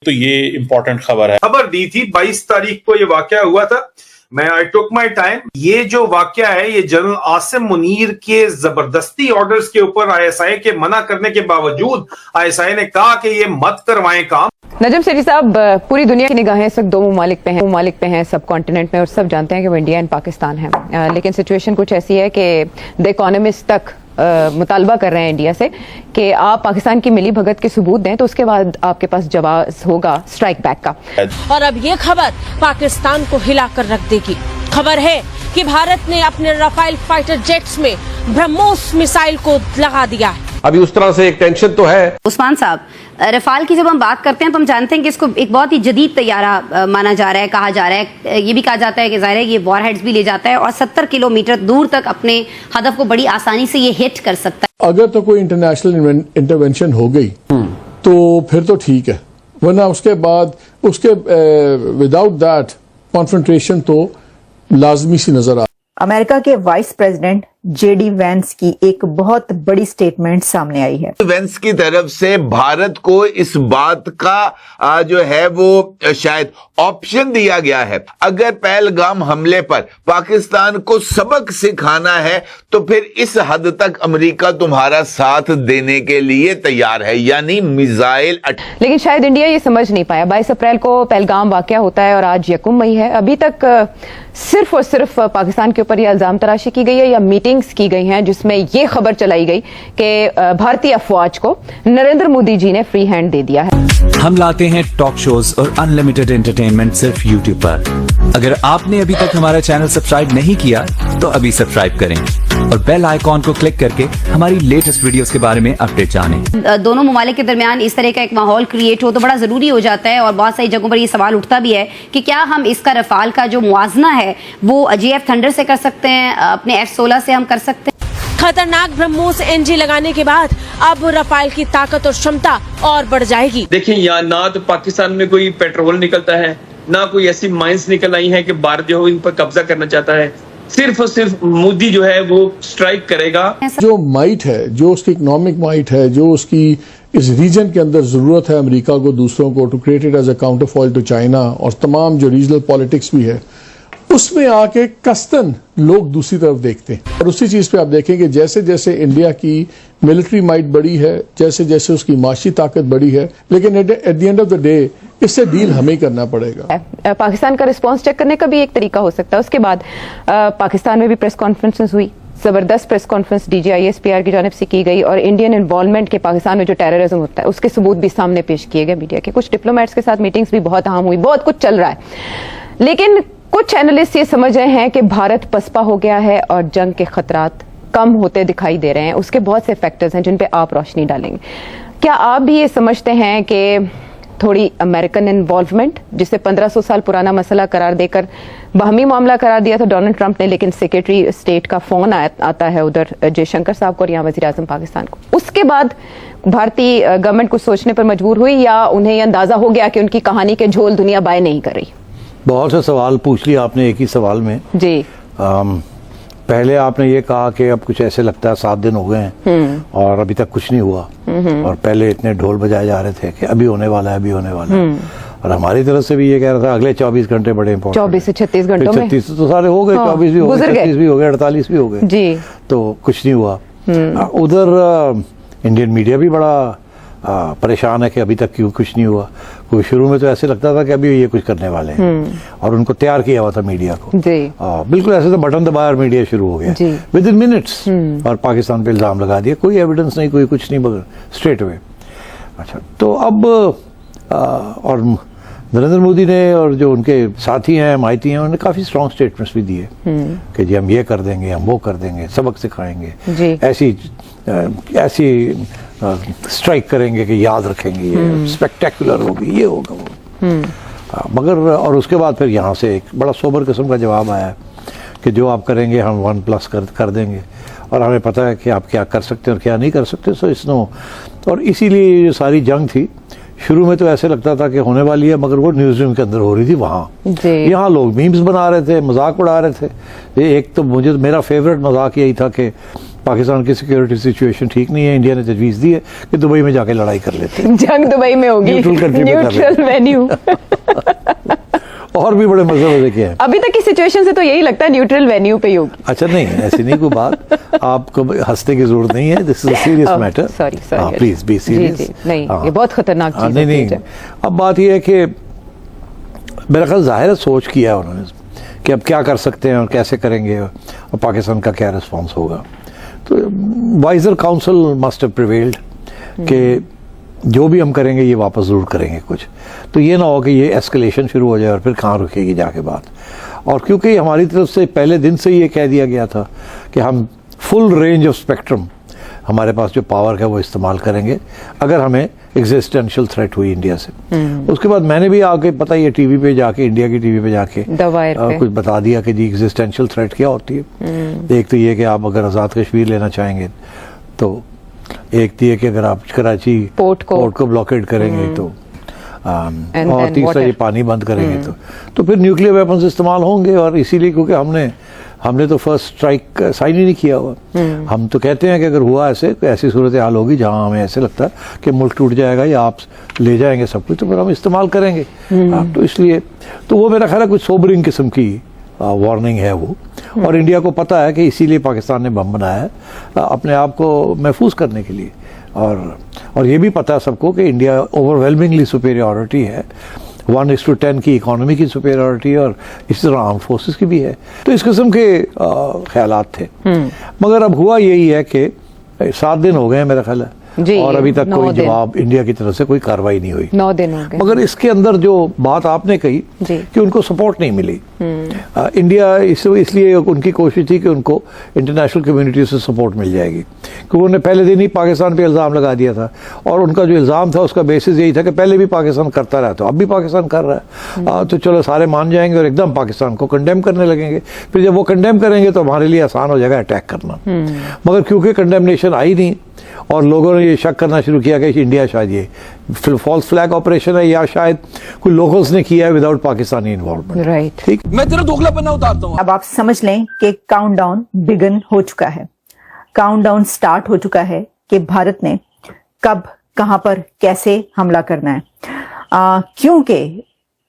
तो ये इंपॉर्टेंट खबर है। खबर दी थी 22 तारीख को ये वाकया हुआ था। आई टुक माई टाइम। ये जो वाकया है ये जनरल आसिम मुनीर के जबरदस्ती ऑर्डर्स के ऊपर आईएसआई के मना करने के बावजूद आईएसआई ने कहा कि ये मत करवाएं काम। नजम सेठी साहब, पूरी दुनिया की निगाहें इस वक्त दो ममालिक पे हैं सब कॉन्टिनेंट में, और सब जानते हैं कि वो इंडिया एंड पाकिस्तान है। लेकिन सिचुएशन कुछ ऐसी है कि द इकोनॉमिस्ट तक मुतालबा कर रहे हैं इंडिया से कि आप पाकिस्तान की मिली भगत के सबूत दें, तो उसके बाद आपके पास जवाब होगा स्ट्राइक बैक का। और अब ये खबर पाकिस्तान को हिलाकर रख देगी। खबर है कि भारत ने अपने राफेल फाइटर जेट्स में ब्रह्मोस मिसाइल को लगा दिया है। अभी उस तरह से एक टेंशन तो है। उस्मान साहब, रफाल की जब हम बात करते हैं तो हम जानते हैं कि इसको एक बहुत ही जदीद तैयारा माना जा रहा है, कहा जा रहा है। ये भी कहा जाता है कि ज़ाहिर है ये वॉरहेड्स भी ले जाता है और 70 किलोमीटर दूर तक अपने हदफ को बड़ी आसानी से ये हिट कर सकता है। अगर तो कोई इंटरनेशनल इंटरवेंशन हो गई तो फिर तो ठीक है, वरना उसके बाद उसके विदाउट दैट कॉन्फ्रंटेशन तो लाजमी सी नजर आ। अमेरिका के वाइस प्रेसिडेंट जेडी वेंस की एक बहुत बड़ी स्टेटमेंट सामने आई है। वेंस की तरफ से भारत को इस बात का जो है वो शायद ऑप्शन दिया गया है, अगर पहलगाम हमले पर पाकिस्तान को सबक सिखाना है तो फिर इस हद तक अमेरिका तुम्हारा साथ देने के लिए तैयार है, यानी मिसाइल। लेकिन शायद इंडिया ये समझ नहीं पाया। 22 अप्रैल को पहलगाम वाकया होता है और आज 1 मई है। अभी तक सिर्फ और सिर्फ पाकिस्तान के ऊपर यह इल्जाम तराशी की गई है या मीटिंग्स की गई हैं जिसमें यह खबर चलाई गई कि भारतीय अफवाज को नरेंद्र मोदी जी ने फ्री हैंड दे दिया है। हम लाते हैं टॉक शोज और अनलिमिटेड एंटरटेनमेंट सिर्फ यूट्यूब पर। अगर आपने अभी तक हमारा चैनल सब्सक्राइब नहीं किया तो अभी सब्सक्राइब करें और बेल आइकॉन को क्लिक करके हमारी लेटेस्ट वीडियोस के बारे में अपडेट जानें। दोनों ममालिक के दरमियान इस तरह का एक माहौल क्रिएट हो तो बड़ा जरूरी हो जाता है, और बहुत सारी जगहों पर ये सवाल उठता भी है कि क्या हम इसका रफाल का जो मुआवजा है वो JF थंडर से कर सकते हैं, अपने F-16 से हम कर सकते हैं। खतरनाक ब्रह्मोस NG लगाने के बाद अब रफाल की ताकत और क्षमता और बढ़ जाएगी। देखिए, यहाँ ना तो पाकिस्तान में कोई पेट्रोल निकलता है, ना कोई ऐसी माइंस निकल आई है कि भारत जो इन पर कब्जा करना चाहता है। सिर्फ और सिर्फ मोदी जो है वो स्ट्राइक करेगा। जो माइट है, जो उसकी इकोनॉमिक माइट है, जो उसकी इस रीजन के अंदर जरूरत है अमेरिका को, दूसरों को, to create it as a counterfoil to China, और तमाम जो रीजनल पॉलिटिक्स भी है, उसमें आके कस्तन लोग दूसरी तरफ देखते हैं। और उसी चीज पे आप देखें कि जैसे जैसे इंडिया की मिलिट्री माइट बढ़ी है, जैसे जैसे उसकी माशी ताकत बढ़ी है, लेकिन at the end of the day इससे डील हमें करना पड़ेगा। पाकिस्तान का रिस्पॉन्स चेक करने का भी एक तरीका हो सकता है। उसके बाद पाकिस्तान में भी प्रेस कॉन्फ्रेंसेस हुई, जबरदस्त प्रेस कॉन्फ्रेंस DGISPR की जानिब से की गई, और इंडियन इन्वॉल्वमेंट के पाकिस्तान में जो टेररिज्म होता है उसके सबूत भी सामने पेश किए गए मीडिया के। कुछ डिप्लोमेट्स के साथ मीटिंग्स भी बहुत अहम हुई, बहुत कुछ चल रहा है। लेकिन कुछ एनालिस्ट ये समझ रहे हैं कि भारत पसपा हो गया है और जंग के खतरात कम होते दिखाई दे रहे हैं। उसके बहुत से फैक्टर्स हैं जिन पे आप रोशनी डालेंगे। क्या आप भी ये समझते हैं कि थोड़ी अमेरिकन इन्वॉल्वमेंट, जिसे 1500 साल पुराना मसला करार देकर बाहमी मामला करार दिया था डोनाल्ड ट्रंप ने, लेकिन सेक्रेटरी स्टेट का फोन आता है उधर जयशंकर साहब को और यहाँ वजीर आजम पाकिस्तान को, उसके बाद भारतीय गवर्नमेंट कुछ सोचने पर मजबूर हुई या उन्हें यह अंदाजा हो गया कि उनकी कहानी के झोल दुनिया बाय नहीं कर रही? बहुत से सवाल पूछ लिया आपने एक ही सवाल में जी। पहले आपने ये कहा कि अब कुछ ऐसे लगता है 7 दिन हो गए हैं और अभी तक कुछ नहीं हुआ, और पहले इतने ढोल बजाए जा रहे थे कि अभी होने वाला है, अभी होने वाला है। और हमारी तरफ से भी ये कह रहा था अगले 24 घंटे बड़े इंपॉर्टेंट। 24 से 36 घंटों में 36 तो सारे हो गए, 24 भी हो गए, 36 भी हो गए, 48 भी हो गए जी। तो कुछ नहीं हुआ। उधर इंडियन मीडिया भी बड़ा परेशान है कि अभी तक क्यों कुछ नहीं हुआ। कोई शुरू में तो ऐसे लगता था कि अभी ये कुछ करने वाले हैं, और उनको तैयार किया हुआ था मीडिया को जी। बिल्कुल ऐसे तो बटन दबाया और मीडिया शुरू हो गया विद इन मिनट्स, और पाकिस्तान पे इल्जाम लगा दिया, कोई एविडेंस नहीं, कोई कुछ नहीं, मगर स्ट्रेट अवे। अच्छा, तो अब और नरेंद्र मोदी ने और जो उनके साथी हैं, माइती हैं, उन्होंने काफी स्ट्रॉन्ग स्टेटमेंट्स भी दिए कि जी हम ये कर देंगे, हम वो कर देंगे, सबक सिखाएंगे, ऐसी स्ट्राइक करेंगे कि याद रखेंगे, ये स्पेक्टेकुलर होगी, ये होगा वो। मगर और उसके बाद फिर यहाँ से एक बड़ा सोबर किस्म का जवाब आया कि जो आप करेंगे हम 1+ कर देंगे, और हमें पता है कि आप क्या कर सकते हैं और क्या नहीं कर सकते। सो इसनो, और इसीलिए जो सारी जंग थी शुरू में तो ऐसे लगता था कि होने वाली है, मगर वो न्यूज़रूम के अंदर हो रही थी। वहाँ यहाँ लोग मीम्स बना रहे थे, मजाक उड़ा रहे थे। एक तो मेरा फेवरेट मजाक यही था कि पाकिस्तान की सिक्योरिटी सिचुएशन ठीक नहीं है, इंडिया ने तजवीज दी है कि दुबई में जाके लड़ाई कर लेते हैं। जंग दुबई में होगी, न्यूट्रल वेन्यू। और भी बड़े मजे के हैं। अभी तक की सिचुएशन से तो यही लगता है न्यूट्रल वेन्यू पे ही होगी। अच्छा नहीं, ऐसी नहीं कोई बात, आपको हंसने की जरूरत नहीं है, this is a serious matter. Sorry please be serious. नहीं, ये बहुत खतरनाक चीज है। नहीं, अब बात यह है कि मेरा ख्याल जाहिर है सोच किया है उन्होंने कि अब क्या कर सकते हैं और कैसे करेंगे और पाकिस्तान का क्या रिस्पॉन्स होगा। तो wiser council must have prevailed कि जो भी हम करेंगे ये वापस जरूर करेंगे कुछ, तो ये ना हो कि ये एस्केलेशन शुरू हो जाए और फिर कहाँ रुकेगी जाके बात। और क्योंकि हमारी तरफ से पहले दिन से ये कह दिया गया था कि हम फुल रेंज ऑफ स्पेक्ट्रम, हमारे पास जो पावर है वो इस्तेमाल करेंगे अगर हमें एग्जिस्टेंशियल थ्रेट हुई इंडिया से। उसके बाद मैंने भी आके पता ही टीवी पे जाके, इंडिया की टीवी पे जाके कुछ बता दिया कि जी एग्जिस्टेंशियल थ्रेट क्या होती है। एक तो ये कि आप अगर आज़ाद कश्मीर लेना चाहेंगे तो, एक तो ये कि अगर आप कराची पोर्ट को ब्लॉकेड करेंगे तो, और तीसरा ये पानी बंद करेंगे तो फिर न्यूक्लियर वेपन्स इस्तेमाल होंगे। और इसीलिए क्योंकि हमने तो फर्स्ट स्ट्राइक साइन ही नहीं किया हुआ। हम तो कहते हैं कि अगर हुआ ऐसी सूरत हाल होगी जहां हमें ऐसे लगता है कि मुल्क टूट जाएगा या आप ले जाएंगे सब कुछ, तो फिर हम इस्तेमाल करेंगे। तो इसलिए तो वो मेरा ख्याल है कुछ सोबरिंग किस्म की वार्निंग है वो। और इंडिया को पता है कि इसीलिए पाकिस्तान ने बम बनाया है अपने आप को महफूज करने के लिए। और ये भी पता है सबको कि इंडिया ओवरवेलमिंगली सुपेरियरिटी है, 1:10 की इकोनॉमी की सुपेरियरिटी और इसी तरह आर्म फोर्सेस की भी है। तो इस किस्म के ख्यालात थे। मगर अब हुआ यही है कि 7 दिन हो गए हैं मेरा ख्याल है, और अभी तक कोई जवाब इंडिया की तरफ से कोई कार्रवाई नहीं हुई। 9 दिन हो गए। मगर इसके अंदर जो बात आपने कही कि उनको सपोर्ट नहीं मिली, इंडिया इसलिए उनकी कोशिश थी कि उनको इंटरनेशनल कम्युनिटी से सपोर्ट मिल जाएगी, क्योंकि उन्होंने पहले दिन ही पाकिस्तान पे इल्ज़ाम लगा दिया था। और उनका जो इल्ज़ाम था उसका बेसिस यही था कि पहले भी पाकिस्तान करता रहा, तो अब भी पाकिस्तान कर रहा है, तो चलो सारे मान जाएंगे और एकदम पाकिस्तान को कंडेम करने लगेंगे। फिर जब वो कंडेम करेंगे तो हमारे लिए आसान हो जाएगा अटैक करना। मगर क्योंकि कंडेमनेशन आई नहीं और लोगों ने ये शक करना शुरू किया कि इंडिया शायद ये फॉल्स फ्लैग ऑपरेशन है या शायद कोई लोकल्स ने किया है विदाउट पाकिस्तानी इन्वॉल्वमेंट। राइट, ठीक। मैं तेरा दोगलापना उतारता हूं। अब आप समझ लें कि काउंटडाउन बिगन हो चुका है, काउंटडाउन स्टार्ट हो चुका है कि भारत ने कब, कहां पर, कैसे हमला करना है। क्योंकि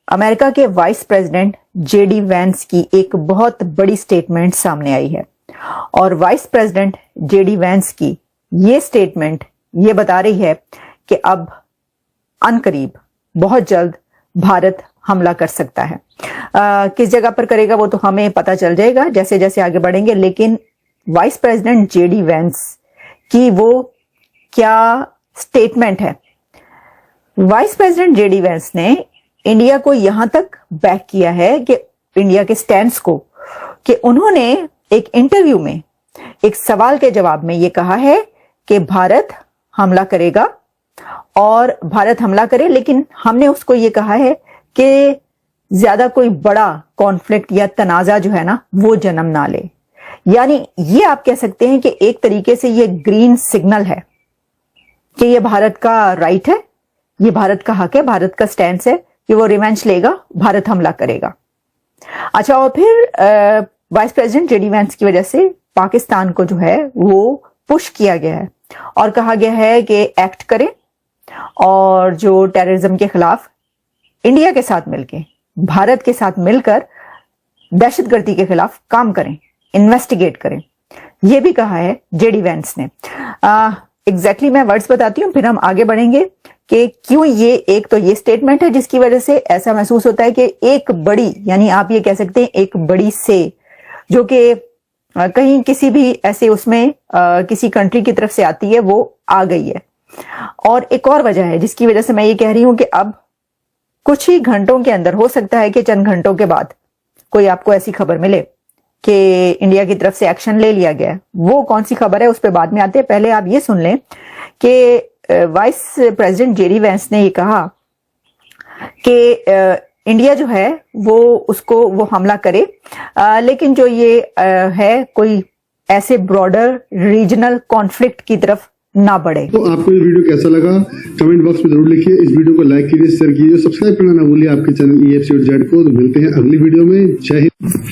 अमेरिका के वाइस प्रेसिडेंट जेडी वैंस की एक बहुत बड़ी स्टेटमेंट सामने आई है, और वाइस प्रेसिडेंट जेडी वैंस की ये स्टेटमेंट ये बता रही है कि अब अनकरीब, बहुत जल्द भारत हमला कर सकता है। किस जगह पर करेगा वो तो हमें पता चल जाएगा जैसे जैसे आगे बढ़ेंगे, लेकिन वाइस प्रेसिडेंट जेडी वैंस की वो क्या स्टेटमेंट है। वाइस प्रेसिडेंट जेडी वैंस ने इंडिया को यहां तक बैक किया है कि इंडिया के स्टैंड्स को, कि उन्होंने एक इंटरव्यू में एक सवाल के जवाब में ये कहा है कि भारत हमला करेगा और भारत हमला करे, लेकिन हमने उसको ये कहा है कि ज्यादा कोई बड़ा कॉन्फ्लिक्ट या तनाजा जो है ना वो जन्म ना ले। यानी ये आप कह सकते हैं कि एक तरीके से ये ग्रीन सिग्नल है कि ये भारत का राइट है, ये भारत का हक है, भारत का स्टैंड है कि वो रिवेंज लेगा, भारत हमला करेगा। अच्छा, और फिर वाइस प्रेसिडेंट जेडी वैंस की वजह से पाकिस्तान को जो है वो पुश किया गया है और कहा गया है कि एक्ट करें और जो टेररिज्म के खिलाफ इंडिया के साथ मिलकर, भारत के साथ मिलकर दहशतगर्दी के खिलाफ काम करें, इन्वेस्टिगेट करें। यह भी कहा है जेडी वैंस ने। एग्जैक्टली मैं वर्ड्स बताती हूं, फिर हम आगे बढ़ेंगे कि क्यों ये, एक तो ये स्टेटमेंट है जिसकी वजह से ऐसा महसूस होता है कि एक बड़ी, यानी आप ये कह सकते हैं एक बड़ी से, जो कि कहीं किसी भी ऐसे उसमें किसी कंट्री की तरफ से आती है, वो आ गई है। और एक और वजह है जिसकी वजह से मैं ये कह रही हूं कि अब कुछ ही घंटों के अंदर, हो सकता है कि चंद घंटों के बाद कोई आपको ऐसी खबर मिले कि इंडिया की तरफ से एक्शन ले लिया गया है। वो कौन सी खबर है उस पर बाद में आते हैं। पहले आप ये सुन लें कि वाइस प्रेसिडेंट जेडी वैंस ने ये कहा कि इंडिया जो है वो हमला करे, लेकिन जो ये है कोई ऐसे ब्रॉडर रीजनल कॉन्फ्लिक्ट की तरफ ना बढ़े। तो आपको ये वीडियो कैसा लगा कमेंट बॉक्स में जरूर लिखिए। इस वीडियो को लाइक कीजिए, शेयर कीजिए, सब्सक्राइब करना ना भूलिए आपके चैनल EFC.Z को। तो मिलते हैं अगली वीडियो में। जय हिंद।